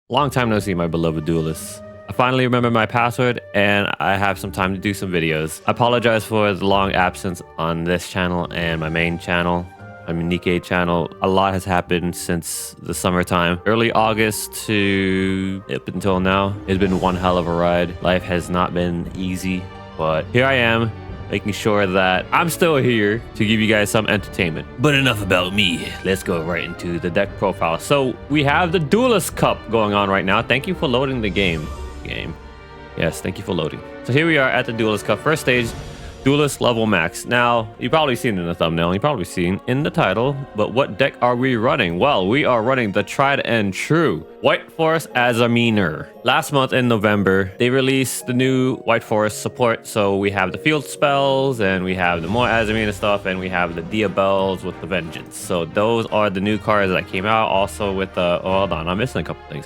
Long time no see, my beloved duelists. I finally remember my password and I have some time to do some videos. I apologize for the long absence on this channel and my main channel, my Nikkei channel. A lot has happened since the summertime. Early August to up until now, it's been one hell of a ride. Life has not been easy, but here I am, making sure that I'm still here to give you guys some entertainment. But enough about me. Let's go right into the deck profile. So we have the Duelist Cup going on right now. Thank you for loading the game. Yes, thank you for loading. So here we are at the Duelist Cup. First stage, Duelist level max. Now, you've probably seen it in the thumbnail. You've probably seen in the title. But what deck are we running? Well, we are running the tried and true White Forest Azamina. Last month in November, they released the new White Forest support. So we have the field spells, and we have the more Azamina stuff, and we have the Diabels with the Vengeance. So those are the new cards that came out. Also with the, oh, hold on, I'm missing a couple things.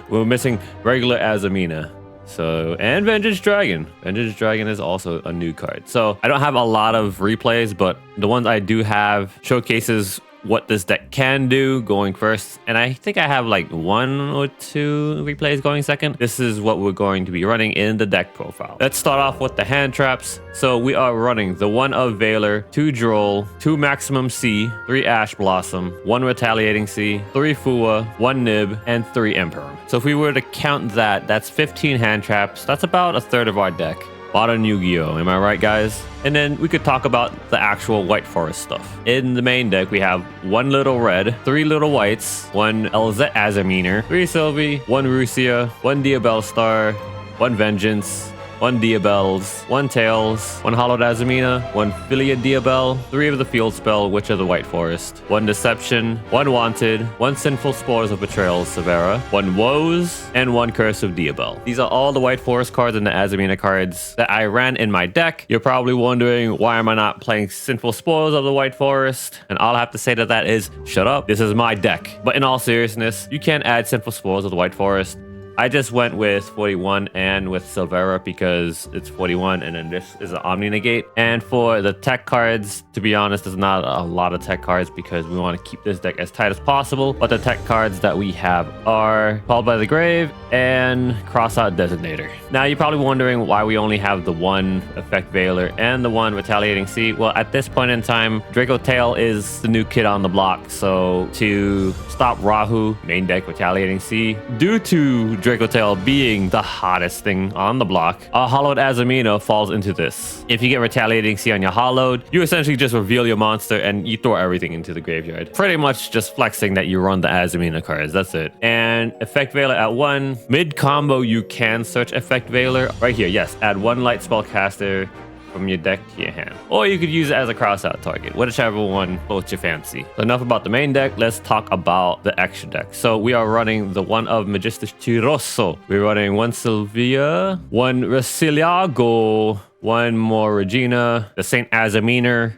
We're missing regular Azamina. So, and Vengeance Dragon. Vengeance Dragon is also a new card. So I don't have a lot of replays, but the ones I do have showcases what this deck can do going first. And I think I have like 1 or 2 replays going second. This is what we're going to be running in the deck profile. Let's start off with the hand traps. So we are running the 1 of Valor, 2 Droll, 2 Maximum C, 3 Ash Blossom, 1 Retaliating C, 3 Fua, 1 Nib, and 3 Emperor. So if we were to count that, that's 15 hand traps. That's about a third of our deck. Modern Yu-Gi-Oh! Am I right, guys? And then we could talk about the actual White Forest stuff. In the main deck, we have 1 little red, 3 little whites, 1 LZ Azamina, 3 Sylvie, 1 Rusia, 1 Diabel Star, 1 Vengeance, 1 Diabels, 1 Tails, 1 Hollowed Azamina, 1 Filia Diabel, 3 of the Field Spell, Witch of the White Forest, 1 Deception, 1 Wanted, 1 Sinful Spores of Betrayal Severa, 1 Woes, and 1 Curse of Diabel. These are all the White Forest cards and the Azamina cards that I ran in my deck. You're probably wondering, why am I not playing Sinful Spores of the White Forest? And all I have to say to that is, shut up, this is my deck. But in all seriousness, you can add Sinful Spores of the White Forest. I just went with 41 and with Silvera because it's 41 and then this is an Omni Negate. And for the tech cards, to be honest, there's not a lot of tech cards because we want to keep this deck as tight as possible. But the tech cards that we have are Called by the Grave and Crossout Designator. Now you're probably wondering why we only have the 1 Effect Valor and the 1 Retaliating C. Well, at this point in time, Dracotail is the new kid on the block. So to stop Rahu, main deck Retaliating C, due to Dracotail being the hottest thing on the block, a Hollowed Azamina falls into this. If you get Retaliating C on your Hollowed, you essentially just reveal your monster and you throw everything into the graveyard. Pretty much just flexing that you run the Azamina cards, that's it. And Effect Valor at 1. Mid combo, you can search Effect Valor. Right here, yes, add 1 Light Spellcaster from your deck to your hand. Or you could use it as a crossout target, whichever one floats your fancy. So enough about the main deck, let's talk about the extra deck. So we are running the 1 of Magistus Chiroso. We're running 1 Sylvia, 1 Resiliago, 1 more Regina, the Saint Azamina,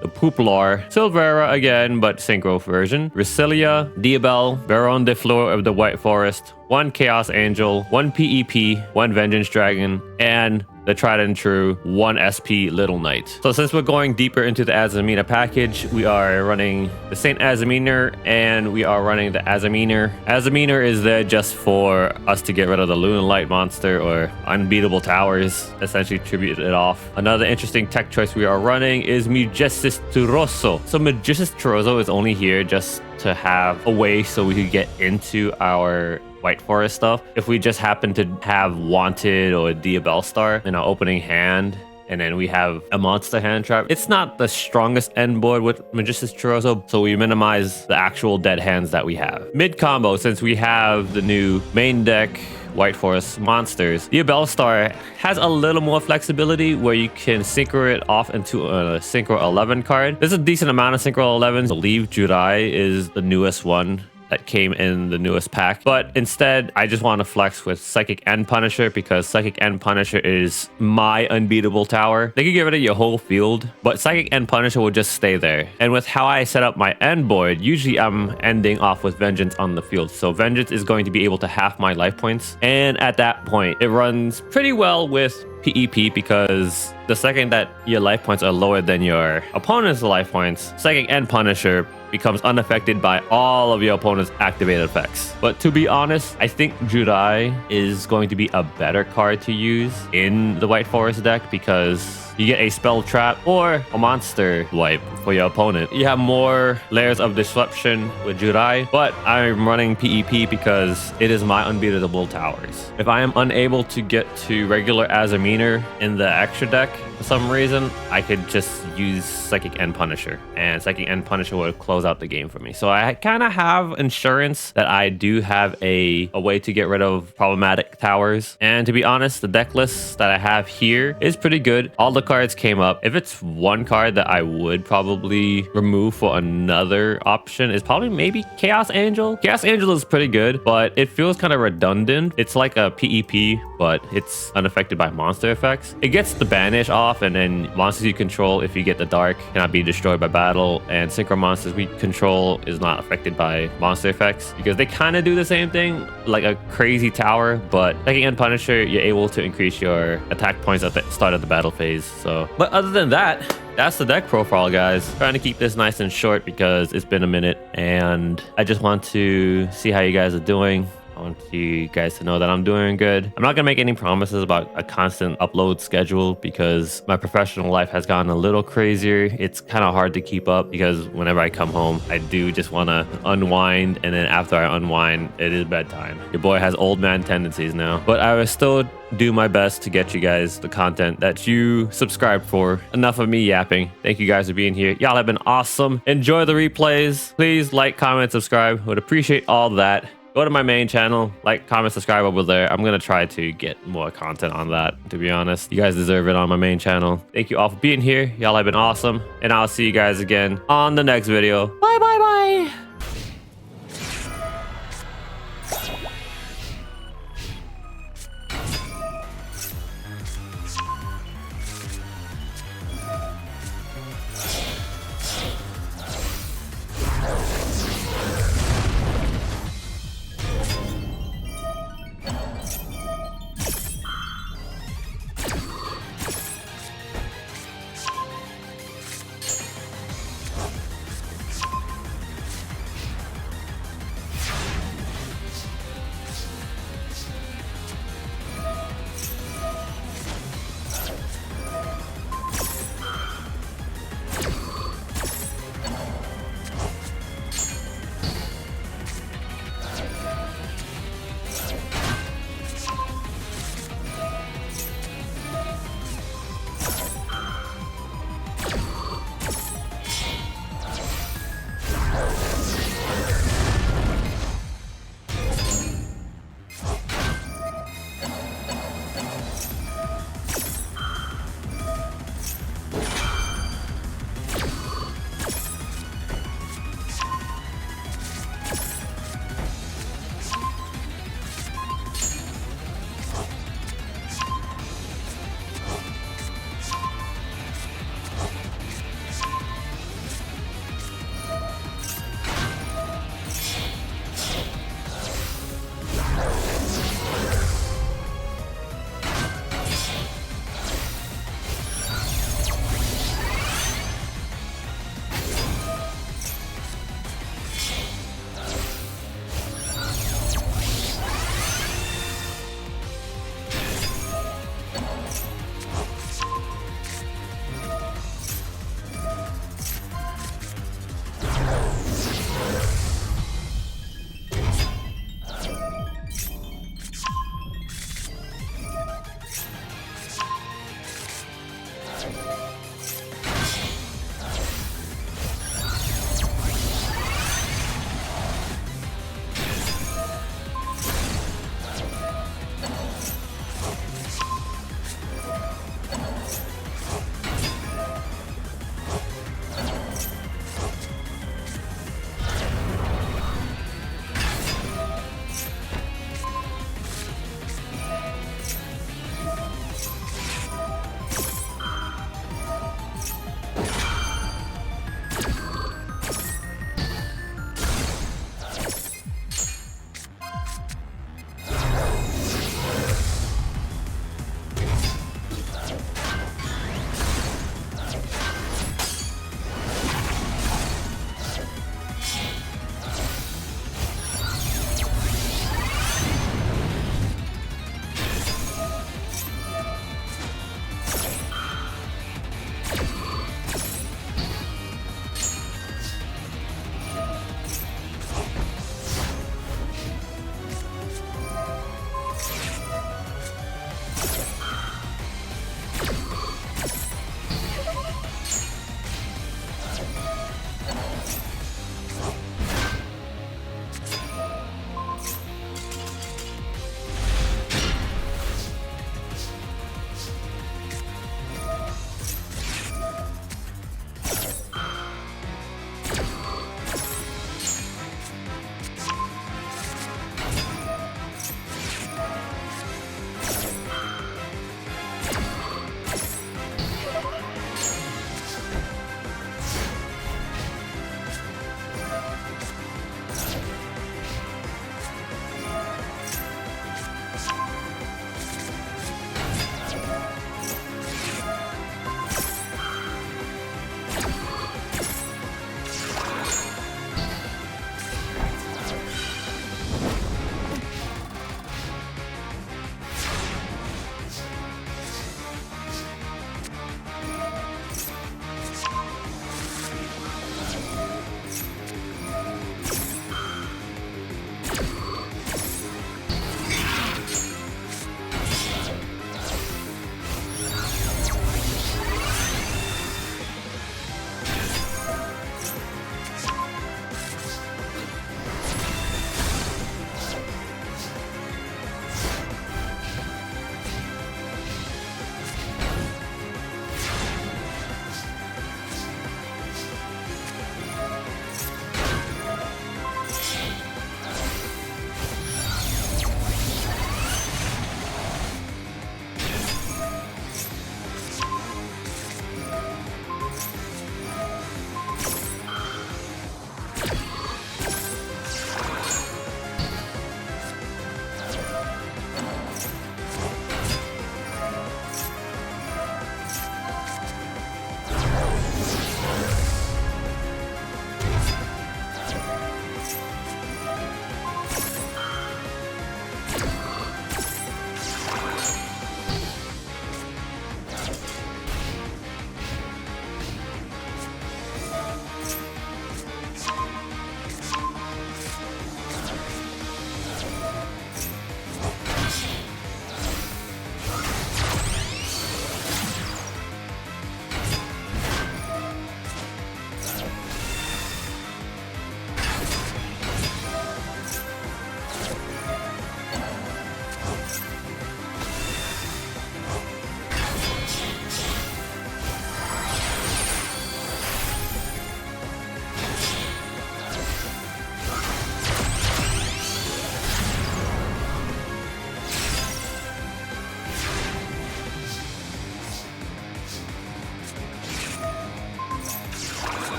the Pooplar, Silvera again, but Synchro version, Resilia, Diabel, Baron de Fleur of the White Forest, 1 Chaos Angel, 1 PEP, 1 Vengeance Dragon, and the tried and true 1 SP Little Knight. So since we're going deeper into the Azamina package, we are running the Saint Azamina and we are running the Azamina. Azamina is there just for us to get rid of the Lunar Light monster or Unbeatable Towers, essentially tribute it off. Another interesting tech choice we are running is Magistus Turoso. So Magistus Turoso is only here just to have a way so we could get into our White Forest stuff. If we just happen to have Wanted or Diabel Star in our opening hand, and then we have a monster hand trap, it's not the strongest end board with Magistus Turoso, so we minimize the actual dead hands that we have. Mid combo, since we have the new main deck White Forest monsters, Diabel Star has a little more flexibility where you can synchro it off into a Synchro 11 card. There's a decent amount of Synchro 11s. I believe Jurai is the newest one that came in the newest pack, but instead I just want to flex with Psychic End Punisher because Psychic End Punisher is my unbeatable tower. They can get rid of your whole field, but Psychic End Punisher will just stay there. And with how I set up my end board, usually I'm ending off with Vengeance on the field, so Vengeance is going to be able to half my life points, and at that point it runs pretty well with PEP because The second that your life points are lower than your opponent's life points, Psychic and Punisher becomes unaffected by all of your opponent's activated effects. But to be honest, I think Judai is going to be a better card to use in the White Forest deck because you get a spell trap or a monster wipe for your opponent. You have more layers of disruption with Judai, but I'm running PEP because it is my unbeatable towers. If I am unable to get to regular Azamina in the extra deck for some reason, I could just use Psychic and Punisher, and Psychic and Punisher will close out the game for me. So I kind of have insurance that I do have a way to get rid of problematic towers. And to be honest, the deck list that I have here is pretty good. All the cards came up. If it's one card that I would probably remove for another option is probably maybe Chaos Angel. Chaos Angel is pretty good, but it feels kind of redundant. It's like a PEP, but it's unaffected by monster effects. It gets the banish off, and then monsters you control, if you get the dark, cannot be destroyed by battle, and synchro monsters we control is not affected by monster effects because they kind of do the same thing like a crazy tower. But Psychic and Punisher, you're able to increase your attack points at the start of the battle phase. So, but other than that, that's the deck profile, guys. Trying to keep this nice and short because it's been a minute and I just want to see how you guys are doing. I want you guys to know that I'm doing good. I'm not gonna make any promises about a constant upload schedule because my professional life has gotten a little crazier. It's kind of hard to keep up because whenever I come home, I do just want to unwind, and then after I unwind, it is bedtime. Your boy has old man tendencies now, but I will still do my best to get you guys the content that you subscribe for. Enough of me yapping. Thank you guys for being here. Y'all have been awesome. Enjoy the replays. Please like, comment, subscribe. Would appreciate all that. Go to my main channel, like, comment, subscribe over there. I'm gonna try to get more content on that, to be honest. You guys deserve it on my main channel. Thank you all for being here. Y'all have been awesome, and I'll see you guys again on the next video. Bye bye bye.